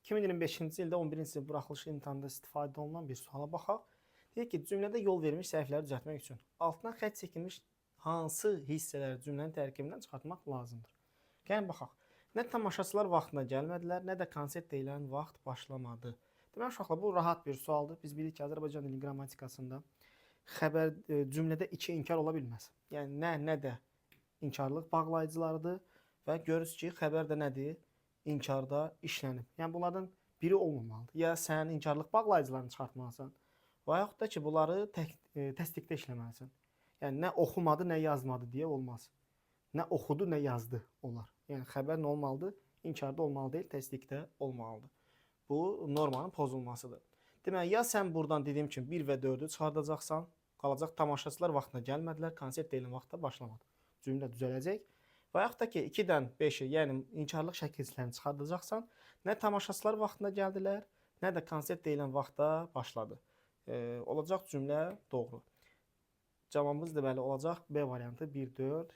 2025-ci ildə 11-ci sinif buraxılışı imtahanda istifadə olunan bir suala baxaq. Deyək ki, cümlədə yol verilmiş səhvləri düzəltmək üçün altından xətt çəkilmiş hansı hissələri cümlənin tərkibindən çıxartmaq lazımdır? Gəlin baxaq. Nə tamaşaçılar vaxtında gəlmədilər, nə də konsert deyilən vaxt başlamadı. Deməli uşaqlar, bu rahat bir sualdır. Biz bilirik ki, Azərbaycan dili qrammatikasında cümlədə iki inkar ola bilməz. Yəni nə də inkarlıq bağlayıcılarıdır və görürüz ki, xəbər də nədir? İnkarda işlənib. Yəni bunlardan biri olmamalıdır. Ya sən inkarlıq bağlayıcılarını çıxartmalısan, və yaxud da ki, bunları təsdiqdə işləməlisən. Yəni nə oxumadı, nə yazmadı deyə olmaz. Nə oxudu, nə yazdı olar. Yəni xəbər nə olmalıdır? İnkarda olmalı deyil, təsdiqdə olmalıdır. Bu normanın pozulmasıdır. Deməli, ya sən buradan dediyim kimi 1 və 4-ü çıxardacaqsan, qalacaq tamaşaçılar vaxtına gəlmədilər, konsert deyilən vaxtda başlamadı. Cümlə düzələcək. Və yaxud da ki, 2-dən 5-i, yəni inkarlıq şəkilçilərini çıxardacaqsan, nə tamaşaçılar vaxtına gəldilər, nə də konsert deyilən vaxtda başladı. Olacaq cümlə doğru. Cavabımız deməli olacaq B variantı 1, 4.